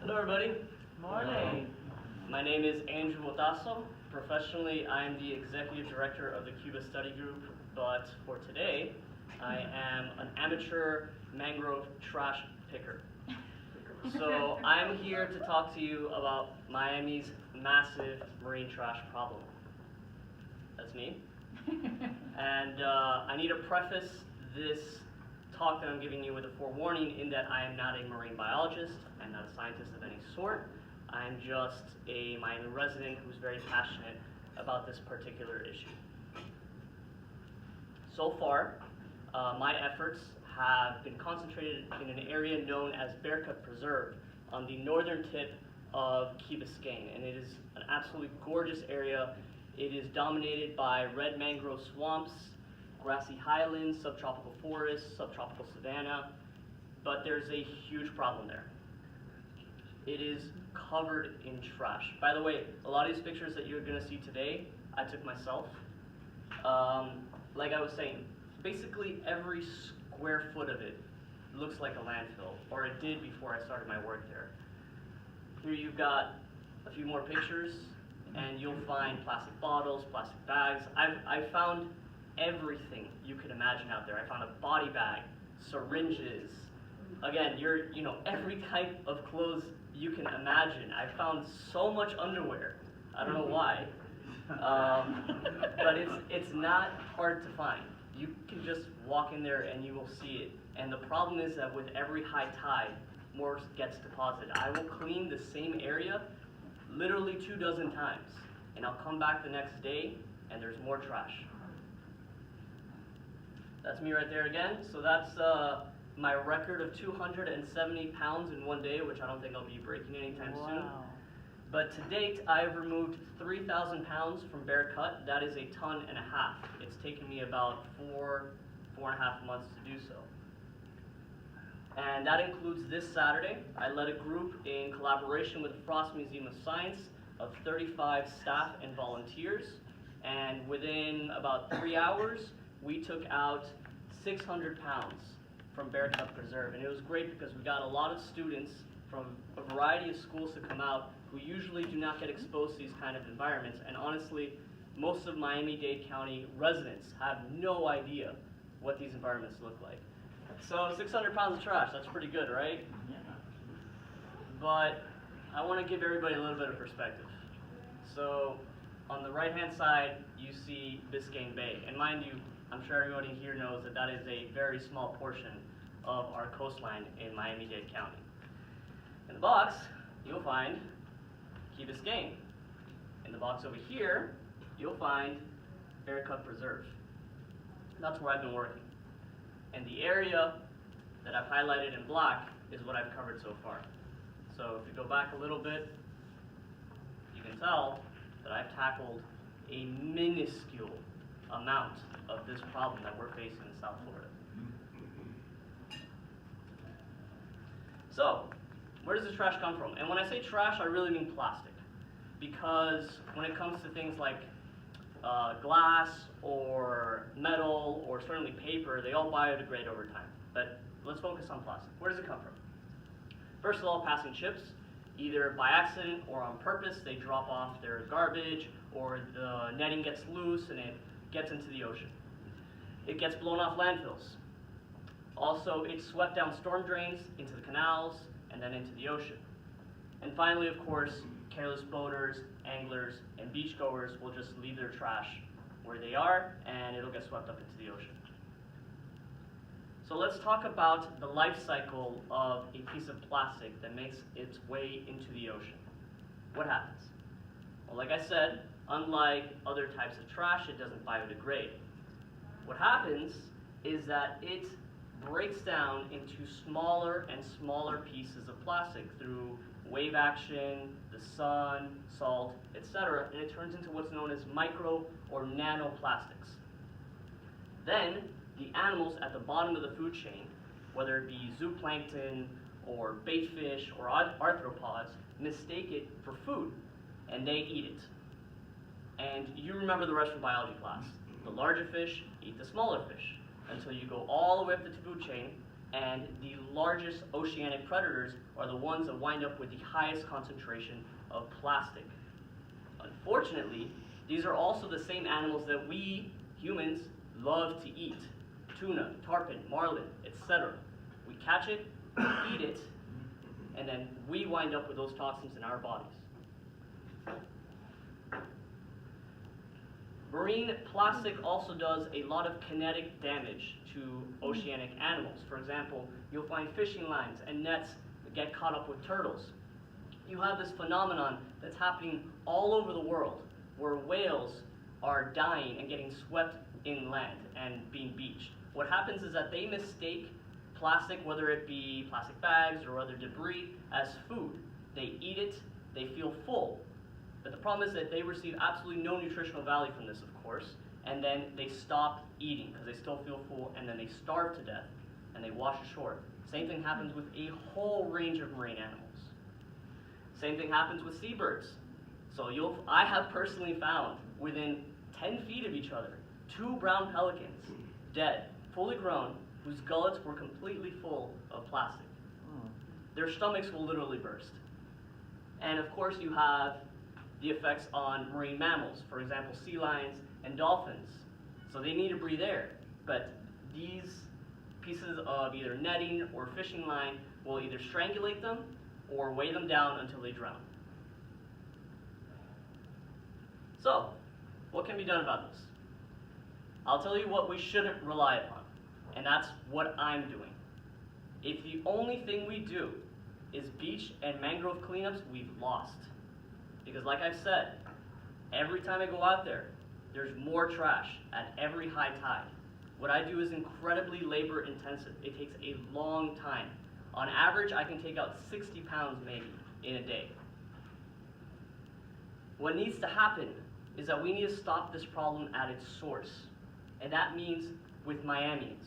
Hello everybody. Morning. My name is Andrew Otazo. Professionally, I am the Executive Director of the Cuba Study Group, but for today, I am an amateur mangrove trash picker. So I'm here to talk to you about Miami's massive marine trash problem. That's me. And I need to preface this talk that I'm giving you with a forewarning in that I am not a marine biologist, I'm not a scientist of any sort. I'm just a Miami resident who's very passionate about this particular issue. So far, my efforts have been concentrated in an area known as Bearcut Preserve on the northern tip of Key Biscayne, and it is an absolutely gorgeous area. It is dominated by red mangrove swamps, grassy highlands, subtropical forests, subtropical savanna, but there's a huge problem there. It is covered in trash. By the way, a lot of these pictures that you're going to see today, I took myself. Like I was saying, basically every square foot of it looks like a landfill, or it did before I started my work there. Here you've got a few more pictures, and you'll find plastic bottles, plastic bags. I've found everything you could imagine out there. I found a body bag, syringes. Again, every type of clothes you can imagine. I found so much underwear. I don't know why, but it's not hard to find. You can just walk in there and you will see it. And the problem is that with every high tide, more gets deposited. I will clean the same area literally 24 times, and I'll come back the next day and there's more trash. That's me right there again. So that's my record of 270 pounds in one day, which I don't think I'll be breaking anytime soon. But to date, I've removed 3,000 pounds from Bearcut. That is 1.5 tons. It's taken me about 4.5 months to do so. And that includes this Saturday. I led a group in collaboration with the Frost Museum of Science of 35 staff and volunteers. And within about 3 hours, we took out 600 pounds from Bearcut Preserve. And it was great because we got a lot of students from a variety of schools to come out who usually do not get exposed to these kind of environments. And honestly, most of Miami-Dade County residents have no idea what these environments look like. So 600 pounds of trash, that's pretty good, right? Yeah. But I want to give everybody a little bit of perspective. So on the right-hand side, you see Biscayne Bay. And mind you, I'm sure everybody here knows that that is a very small portion of our coastline in Miami-Dade County. In the box, you'll find Key Biscayne. In the box over here, you'll find Bearcut Preserve. That's where I've been working. And the area that I've highlighted in black is what I've covered so far. So if you go back a little bit, you can tell that I've tackled a minuscule amount of this problem that we're facing in South Florida. So, where does this trash come from? And when I say trash, I really mean plastic. Because when it comes to things like glass or metal or certainly paper, they all biodegrade over time. But let's focus on plastic. Where does it come from? First of all, passing ships, either by accident or on purpose, they drop off their garbage or the netting gets loose and it gets into the ocean. It gets blown off landfills. Also, it's swept down storm drains into the canals and then into the ocean. And finally, of course, careless boaters, anglers, and beachgoers will just leave their trash where they are and it'll get swept up into the ocean. So let's talk about the life cycle of a piece of plastic that makes its way into the ocean. What happens? Well, like I said, unlike other types of trash, it doesn't biodegrade. What happens is that it breaks down into smaller and smaller pieces of plastic through wave action, the sun, salt, etc., and it turns into what's known as micro or nanoplastics. Then, the animals at the bottom of the food chain, whether it be zooplankton or bait fish or arthropods, mistake it for food, and they eat it. And you remember the rest from biology class. The larger fish eat the smaller fish, until you go all the way up the food chain, and the largest oceanic predators are the ones that wind up with the highest concentration of plastic. Unfortunately, these are also the same animals that we, humans, love to eat. Tuna, tarpon, marlin, etc. We catch it, we eat it, and then we wind up with those toxins in our bodies. Marine plastic also does a lot of kinetic damage to oceanic animals. For example, you'll find fishing lines and nets that get caught up with turtles. You have this phenomenon that's happening all over the world, where whales are dying and getting swept inland and being beached. What happens is that they mistake plastic, whether it be plastic bags or other debris, as food. They eat it, they feel full. But the problem is that they receive absolutely no nutritional value from this, of course, and then they stop eating because they still feel full, and then they starve to death and they wash ashore. Same thing happens with a whole range of marine animals. Same thing happens with seabirds. So I have personally found within 10 feet of each other 2 brown pelicans, dead, fully grown, whose gullets were completely full of plastic. Their stomachs will literally burst. And of course you have the effects on marine mammals, for example, sea lions and dolphins. So they need to breathe air, but these pieces of either netting or fishing line will either strangulate them or weigh them down until they drown. So, what can be done about this? I'll tell you what we shouldn't rely upon, and that's what I'm doing. If the only thing we do is beach and mangrove cleanups, we've lost. Because like I've said, every time I go out there, there's more trash at every high tide. What I do is incredibly labor intensive. It takes a long time. On average, I can take out 60 pounds maybe in a day. What needs to happen is that we need to stop this problem at its source. And that means with Miamians.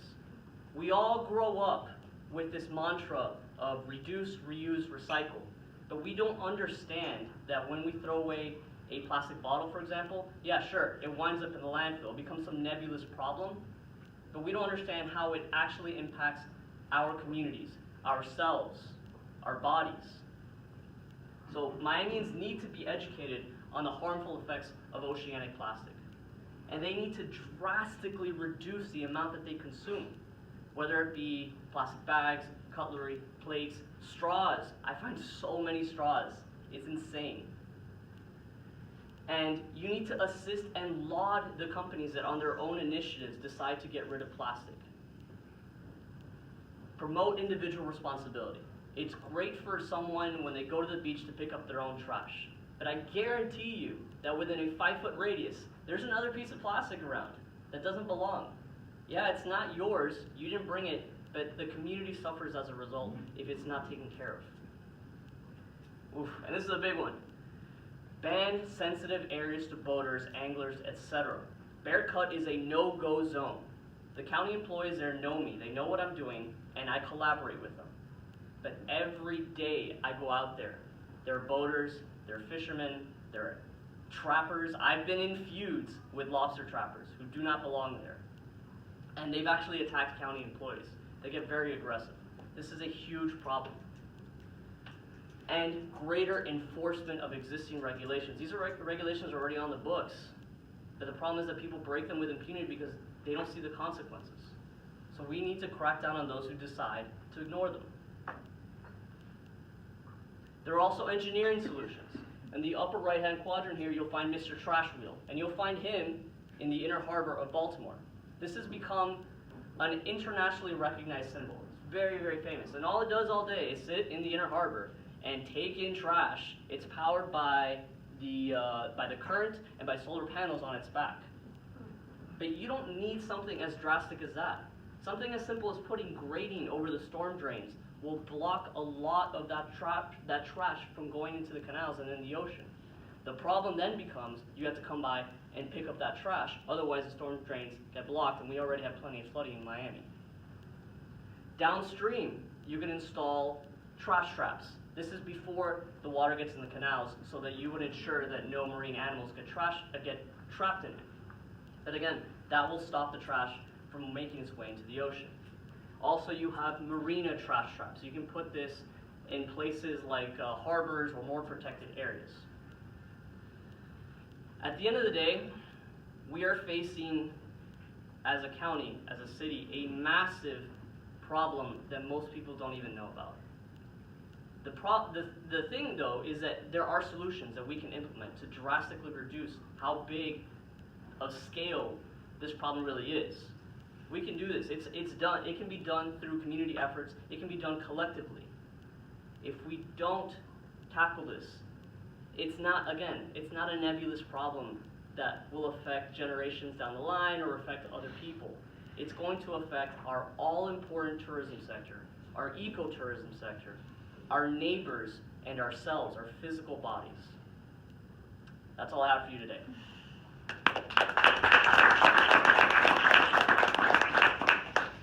We all grow up with this mantra of reduce, reuse, recycle. But we don't understand that when we throw away a plastic bottle, for example, yeah, sure, it winds up in the landfill, it becomes some nebulous problem, but we don't understand how it actually impacts our communities, ourselves, our bodies. So Miamians need to be educated on the harmful effects of oceanic plastic. And they need to drastically reduce the amount that they consume, whether it be plastic bags, cutlery, plates, straws. I find so many straws. It's insane. And you need to assist and laud the companies that on their own initiatives decide to get rid of plastic. Promote individual responsibility. It's great for someone when they go to the beach to pick up their own trash. But I guarantee you that within a 5-foot radius, there's another piece of plastic around that doesn't belong. Yeah, it's not yours, you didn't bring it, but the community suffers as a result if it's not taken care of. Oof, and this is a big one. Ban sensitive areas to boaters, anglers, etc. Bear Cut is a no-go zone. The county employees there know me, they know what I'm doing, and I collaborate with them. But every day I go out there, there are boaters, there are fishermen, there are trappers. I've been in feuds with lobster trappers who do not belong there. And they've actually attacked county employees. They get very aggressive. This is a huge problem. And greater enforcement of existing regulations. These are regulations already on the books, but the problem is that people break them with impunity because they don't see the consequences. So we need to crack down on those who decide to ignore them. There are also engineering solutions. In the upper right-hand quadrant here, you'll find Mr. Trash Wheel, and you'll find him in the inner harbor of Baltimore. This has become an internationally recognized symbol. It's very, very famous, and all it does all day is sit in the inner harbor and take in trash. It's powered by the current and by solar panels on its back. But you don't need something as drastic as that. Something as simple as putting grating over the storm drains will block a lot of that trash from going into the canals and in the ocean. The problem then becomes you have to come by and pick up that trash, otherwise the storm drains get blocked, and we already have plenty of flooding in Miami. Downstream, you can install trash traps. This is before the water gets in the canals, so that you would ensure that no marine animals get trapped in it. But again, that will stop the trash from making its way into the ocean. Also, you have marina trash traps. You can put this in places like harbors or more protected areas. At the end of the day, we are facing, as a county, as a city, a massive problem that most people don't even know about. The thing, though, is that there are solutions that we can implement to drastically reduce how big of scale this problem really is. We can do this. It's done. It can be done through community efforts. It can be done collectively. If we don't tackle this, it's not a nebulous problem that will affect generations down the line or affect other people. It's going to affect our all-important tourism sector, our ecotourism sector, our neighbors, and ourselves, our physical bodies. That's all I have for you today.